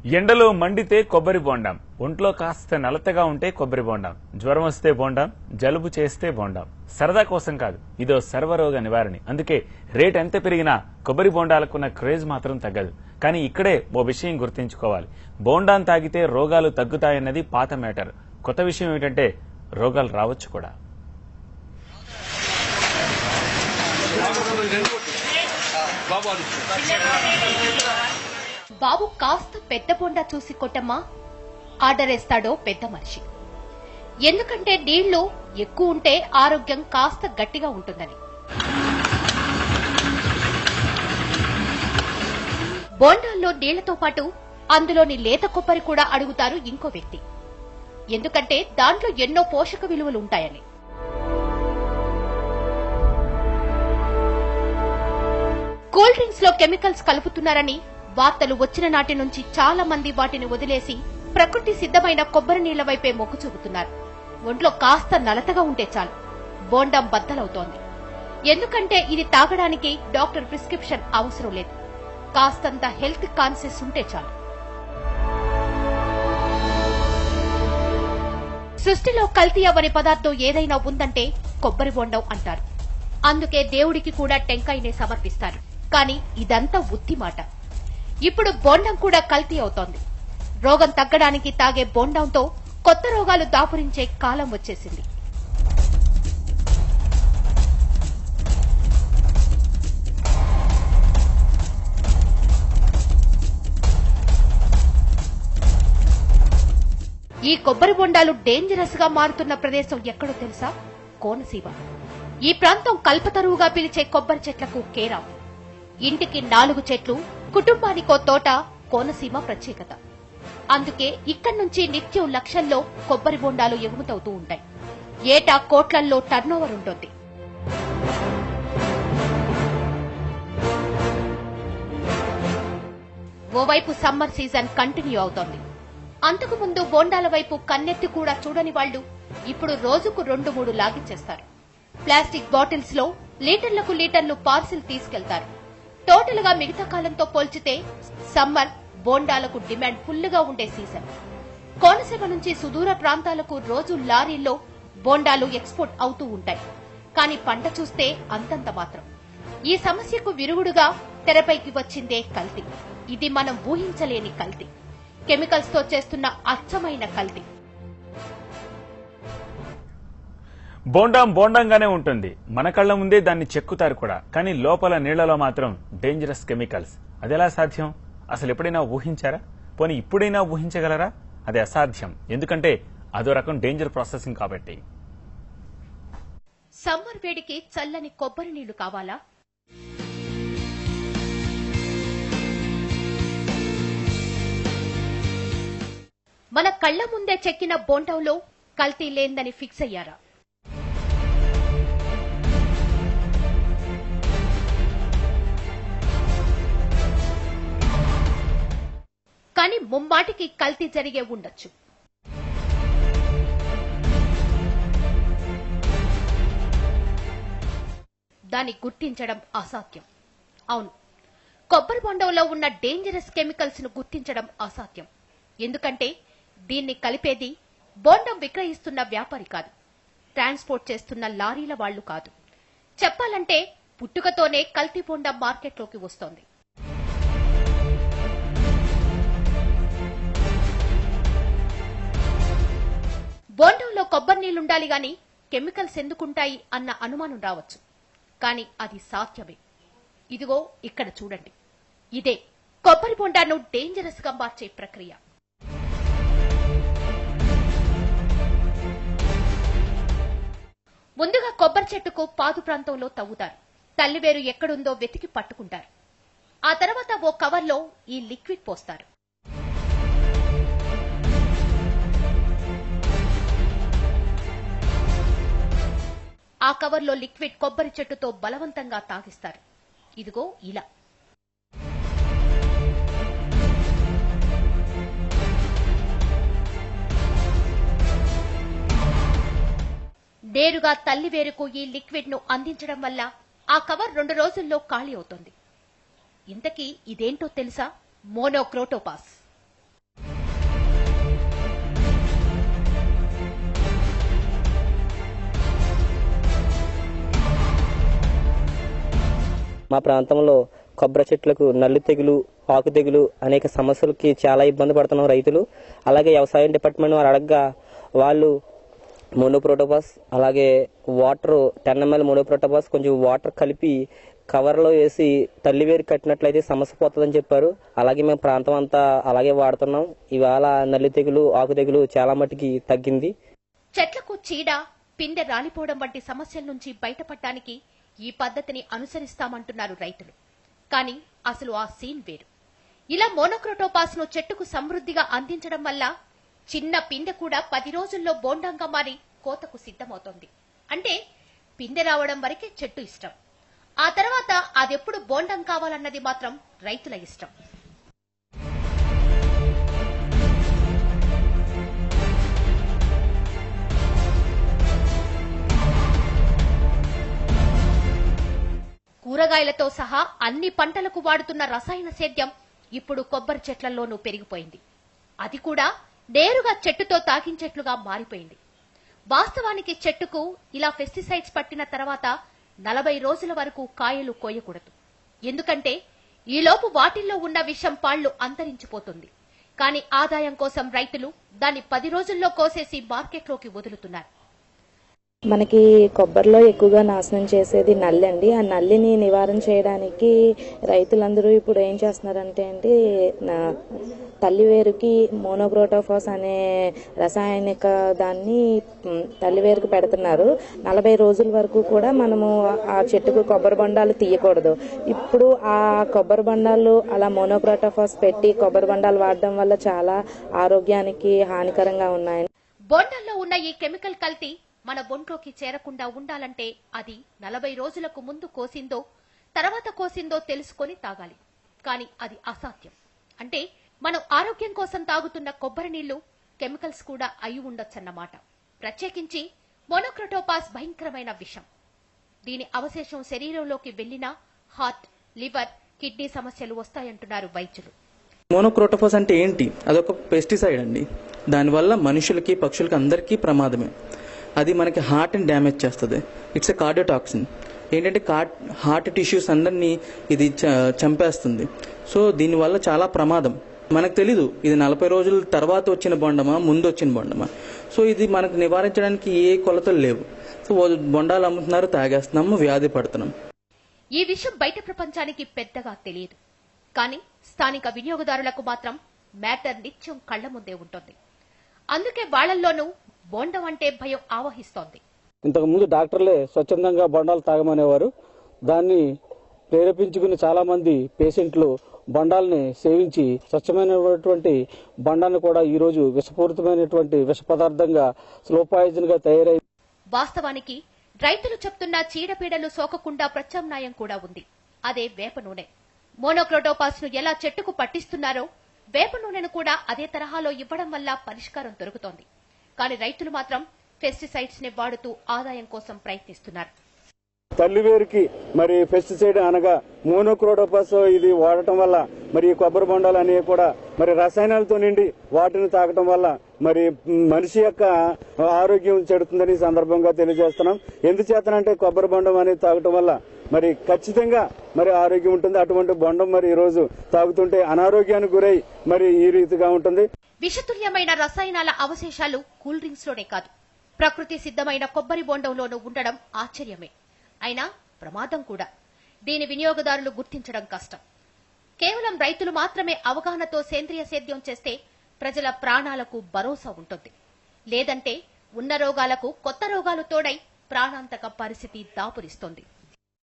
ఎండలో మండితే కొబ్బరి బోండాం, ఒంట్లో కాస్త నలతగా ఉంటే కొబ్బరి బోండాం, జ్వరం వస్తే బోండాం, జలుబు చేస్తే బోండాం. సరదా కోసం కాదు, ఇదో సర్వరోగ నివారణ. అందుకే రేట్ ఎంత పెరిగినా కొబ్బరి బోండాలకున్న క్రేజ్ మాత్రం తగ్గదు. కానీ ఇక్కడే ఓ విషయం గుర్తుంచుకోవాలి. బోండాం తాగితే రోగాలు తగ్గుతాయన్నది పాత మ్యాటర్. కొత్త విషయం ఏంటంటే రోగాలు రావచ్చు కూడా. బాబు కాస్త పెద్ద బొండా చూసి కొట్టమ్మా ఆర్డర్ వేస్తాడో పెద్ద మనిషి. ఎందుకంటే నీళ్లు ఎక్కువ ఉంటే ఆరోగ్యం కాస్త గట్టిగా ఉంటుందని. బోండాల్లో నీళ్లతో పాటు అందులోని లేత కొబ్బరి కూడా అడుగుతారు ఇంకో వ్యక్తి. ఎందుకంటే దాంట్లో ఎన్నో పోషక విలువలు ఉంటాయని. కూల్ డ్రింక్స్ లో కెమికల్స్ కలుపుతున్నారని వార్తలు వచ్చిన నాటి నుంచి చాలా మంది వాటిని వదిలేసి ప్రకృతి సిద్ధమైన కొబ్బరి నీళ్ల వైపే మొగ్గు చూపుతున్నారు. ఒంట్లో కాస్త నలతగా ఉంటే చాలు బోండాం బద్దలవుతోంది. ఎందుకంటే ఇది తాగడానికి డాక్టర్ ప్రిస్క్రిప్షన్ అవసరం లేదు. కాస్తంత హెల్త్ కాన్షియస్ ఉంటే చాలు. సృష్టిలో కల్తీ అవ్వని పదార్థం ఏదైనా ఉందంటే కొబ్బరి బోండం అంటారు. అందుకే దేవుడికి కూడా టెంకాయనే సమర్పిస్తారు. కానీ ఇదంతా ఉత్తి మాట. ఇప్పుడు బోండం కూడా కల్తీ అవుతోంది. రోగం తగ్గడానికి తాగే బోండంతో కొత్త రోగాలు దాపురించే కాలం వచ్చేసింది. ఈ కొబ్బరి బొండాలు డేంజరస్ గా మారుతున్న ప్రదేశం ఎక్కడో తెలుసా? కోనసీమ. ఈ ప్రాంతం కల్పతరువుగా పిలిచే కొబ్బరి చెట్లకు కేరాం. ఇంటికి 4 చెట్లు, కుటుంబానికో తోట కోనసీమ ప్రత్యేకత. అందుకే ఇక్కడి నుంచి నిత్యం లక్షల్లో కొబ్బరి బొండాలు ఎగుమతవుతూ ఉంటాయి. ఏటా కోట్లల్లో టర్నోవర్ ఉంటుంది. ఓవైపు సమ్మర్ సీజన్ కంటిన్యూ అవుతోంది. అంతకు ముందు బోండాల వైపు కన్నెత్తి కూడా చూడని వాళ్లు ఇప్పుడు రోజుకు 2-3 లాగించేస్తారు. ప్లాస్టిక్ బాటిల్స్ లో లీటర్లకు లీటర్లు పార్సిల్ తీసుకెళ్తారు. టోటల్ గా మిగతా కాలంతో పోల్చితే సమ్మర్ బోండాలకు డిమాండ్ ఫుల్లుగా ఉండే సీజన్. కోనసీమ నుంచి సుదూర ప్రాంతాలకు రోజు లారీల్లో బోండాలు ఎక్స్పోర్ట్ అవుతూ ఉంటాయి. కానీ పంట చూస్తే అంతంత మాత్రం. ఈ సమస్యకు విరుగుడుగా తెరపైకి వచ్చిందే కల్తీ. ఇది మనం ఊహించలేని కల్తీ. కెమికల్స్ తో చేస్తున్న అచ్చమైన కల్తీ. బోండాం బోండంగానే ఉంటుంది. మన కళ్ల ముందే దాన్ని చెక్కుతారు కూడా. కానీ లోపల నీళ్లలో మాత్రం డేంజరస్ కెమికల్స్. అదెలా సాధ్యం? అసలు ఎప్పుడైనా ఊహించారా? పోనీ ఇప్పుడైనా ఊహించగలరా? అది అసాధ్యం. ఎందుకంటే అదో రకం డేంజర్ ప్రాసెసింగ్ కాబట్టి. సమ్మర్ వేడికి చల్లని కొబ్బరి నీళ్లు కావాలా? మన కళ్ల ముందే చెక్కిన బోండంలో కల్తీ లేందని ఫిక్స్ అయ్యారా? కానీ ముమ్మాటికి కల్తీ జరిగే ఉండొచ్చు. దాన్ని గుర్తించడం అసాధ్యం. అవును, కొబ్బరి బొండంలో ఉన్న డేంజరస్ కెమికల్స్ ను గుర్తించడం అసాధ్యం. ఎందుకంటే దీన్ని కలిపేది బోండం విక్రయిస్తున్న వ్యాపారి కాదు, ట్రాన్స్పోర్ట్ చేస్తున్న లారీల వాళ్లు కాదు. చెప్పాలంటే పుట్టుకతోనే కల్తీ బోండం మార్కెట్లోకి వస్తోంది. బోండంలో కొబ్బరి నీళ్లుండాలి గాని కెమికల్స్ ఎందుకుంటాయి అన్న అనుమానం రావచ్చు. కానీ అది సాధ్యమే. ఇదిగో ఇక్కడ చూడండి. ఇదే కొబ్బరి బోండాను డేంజరస్ గా మార్చే ప్రక్రియ. ముందుగా కొబ్బరి చెట్టుకు పాదు ప్రాంతంలో తవ్వుతారు. తల్లివేరు ఎక్కడుందో వెతికి పట్టుకుంటారు. ఆ తర్వాత ఓ కవర్లో ఈ లిక్విడ్ పోస్తారు. ఆ కవర్లో లిక్విడ్ కొబ్బరి చెట్టుతో బలవంతంగా తాగిస్తారు. ఇదిగో ఇలా. నేరుగా తల్లివేరుకు ఈ లిక్విడ్ ను అందించడం వల్ల ఆ కవర్ 2 రోజుల్లో ఖాళీ అవుతుంది. ఇంతకీ ఇదేంటో తెలుసా? మోనోక్రోటోపాస్. మా ప్రాంతంలో కొబ్బరి చెట్లకు నల్లి తెగులు, ఆకు తెగులు అనేక సమస్యలకి చాలా ఇబ్బంది పడుతున్నాం రైతులు. అలాగే వ్యవసాయం డిపార్ట్మెంట్ వారు అడగగా వాళ్ళు మోనోక్రోటోఫాస్ అలాగే వాటర్ 10 ml మోనోక్రోటోఫాస్ కొంచెం వాటర్ కలిపి కవర్లో వేసి తల్లివేరు కట్టినట్లయితే సమస్య పోతుందని చెప్పారు. అలాగే మేము ప్రాంతం అంతా అలాగే వాడుతున్నాం. ఇవాళ నల్లి తెగులు, ఆకు తెగులు చాలా మటుకి తగ్గింది. చెట్లకు చీడ, పిందె రాలిపోవడం వంటి సమస్యల నుంచి బయటపడటానికి ఈ పద్ధతిని అనుసరిస్తామంటున్నారు రైతులు. కానీ అసలు ఆ సీన్ వేరు. ఇలా మోనోక్రోటోపాస్ ను చెట్టుకు సమృద్ధిగా అందించడం వల్ల చిన్న పిందె కూడా 10 రోజుల్లో బోండంగా మారి కోతకు సిద్ధమవుతోంది. అంటే పిందె రావడం వరకే చెట్టు ఇష్టం. ఆ తర్వాత అదెప్పుడు బోండం కావాలన్నది మాత్రం రైతుల ఇష్టం. కూరగాయలతో సహా అన్ని పంటలకు వాడుతున్న రసాయన సేద్యం ఇప్పుడు కొబ్బరి చెట్లలోనూ పెరిగిపోయింది. అది కూడా నేరుగా చెట్టుతో తాకించేట్లుగా మారిపోయింది. వాస్తవానికి చెట్టుకు ఇలా పెస్టిసైడ్స్ పట్టిన తర్వాత 40 రోజుల వరకు కాయలు కోయకూడదు. ఎందుకంటే ఈలోపు వాటిల్లో ఉన్న విషం పాళ్లు అంతరించిపోతుంది. కానీ ఆదాయం కోసం రైతులు దాన్ని 10 రోజుల్లో కోసేసి మార్కెట్లోకి వదులుతున్నారు. మనకి కొబ్బరిలో ఎక్కువగా నాశనం చేసేది నల్లి అండి. ఆ నల్లిని నివారణ చేయడానికి రైతులందరూ ఇప్పుడు ఏం చేస్తున్నారంటే తల్లివేరుకి మోనోక్రోటోఫాస్ అనే రసాయనిక దాన్ని తల్లివేరుకు పెడుతున్నారు. 40 రోజుల వరకు కూడా మనము ఆ చెట్టుకు కొబ్బరి బొండాలు తీయకూడదు. ఇప్పుడు ఆ కొబ్బరి బొండాలు అలా మోనోక్రోటోఫాస్ పెట్టి కొబ్బరి బొండాలు వాడడం వల్ల చాలా ఆరోగ్యానికి హానికరంగా ఉన్నాయి. బొండాల్లో ఉన్న ఈ కెమికల్ కల్తీ మన బొంట్లోకి చేరకుండా ఉండాలంటే అది 40 రోజులకు ముందు కోసిందో తర్వాత కోసిందో తెలుసుకొని తాగాలి. కానీ అది అసాధ్యం. అంటే మనం ఆరోగ్యం కోసం తాగుతున్న కొబ్బరి నీళ్లు కెమికల్స్ కూడా అయి ఉండొచ్చన్నమాట. ప్రత్యేకించి మోనోక్రోటోపాస్ భయంకరమైన విషం. దీని అవశేషం శరీరంలోకి వెళ్లినా హార్ట్, లివర్, కిడ్నీ సమస్యలు వస్తాయంటున్నారు వైద్యులు. మోనోక్రోటోఫాస్ అంటే ఏంటి? అదొక పెస్టిసైడ్ అండి. దానివల్ల మనుషులకి, పక్షులకి అందరికీ ప్రమాదమే. అది మనకి హార్ట్ని డ్యామేజ్ చేస్తుంది. It's a కార్డియోటాక్సిన్. ఏంటంటే హార్ట్ టిష్యూస్ అందరినీ ఇది చంపేస్తుంది. సో దీనివల్ల చాలా ప్రమాదం. మనకు తెలీదు ఇది 40 రోజుల తర్వాత వచ్చిన బొండమా, ముందు వచ్చిన బొండమా. సో ఇది మనకు నివారించడానికి ఏ కొలతలు లేవు. సో బొండాలు అమ్ముతున్నారు, తాగేస్తున్నాము, వ్యాధి పడుతున్నాం. ఈ విషయం బయట ప్రపంచానికి పెద్దగా తెలియదు. కానీ స్థానిక వినియోగదారులకు మాత్రం మ్యాటర్ నిత్యం కళ్ల ముందే ఉంటుంది. అందుకే వాళ్లల్లోనూ బోండం అంటే భయం ఆవహిస్తోంది. ఇంతకుముందు డాక్టర్లే స్వచ్ఛందంగా బొండాలు తాగమనేవారు. దాన్ని ప్రేరేపించుకుని చాలా మంది పేషెంట్లు బొండాలని సేవించి స్వచ్ఛమైనటువంటి బొండాన్ని కూడా ఈ రోజు విషపూరితమైనటువంటి విష పదార్థంగా స్లో పాయిజన్ గా తయారైంది. వాస్తవానికి రైతులు చెప్తున్న చీడపీడలు సోకకుండా ప్రత్యామ్నాయం కూడా ఉంది. అదే వేప నూనె. మోనోక్రోటోపాస్ ను ఎలా చెట్టుకు పట్టిస్తున్నారో వేప నూనెను కూడా అదే తరహాలో ఇవ్వడం వల్ల పరిష్కారం దొరుకుతోంది. కానీ రైతులు మాత్రం పెస్టిసైడ్స్ ని వాడుతూ ఆదాయం కోసం ప్రయత్నిస్తున్నారు. తల్లివేరుకి మరి పెస్టిసైడ్ అనగా మోనోక్రోటోపాస్ ఇది వాడటం వల్ల మరి కొబ్బరి బొండాలు అనేవి కూడా మరి రసాయనాలతో నిండి వాటిని తాగటం వల్ల మరి మనిషి యొక్క ఆరోగ్యం చెడుతుందని సందర్భంగా తెలియజేస్తున్నాం. ఎందుచేతనంటే కొబ్బరి బొండం అనేది తాగటం వల్ల మరి ఖచ్చితంగా మరి ఆరోగ్యం ఉంటుంది. అటువంటి బొండం మరి ఈ రోజు తాగుతుంటే అనారోగ్యానికి గురై మరి ఈ రీతిగా ఉంటుంది. విషతుల్యమైన రసాయనాల అవశేషాలు కూల్ డ్రింక్స్ లోనే కాదు, ప్రకృతి సిద్ధమైన కొబ్బరి బొండంలోనూ ఉండడం ఆశ్చర్యమే. అయినా ప్రమాదం కూడా. దీని వినియోగదారులు గుర్తించడం కష్టం. కేవలం రైతులు మాత్రమే అవగాహనతో సేంద్రియ సేద్యం చేస్తే ప్రజల ప్రాణాలకు భరోసా ఉంటుంది. లేదంటే ఉన్న రోగాలకు కొత్త రోగాలు తోడై ప్రాణాంతక పరిస్థితి దాపురిస్తోంది.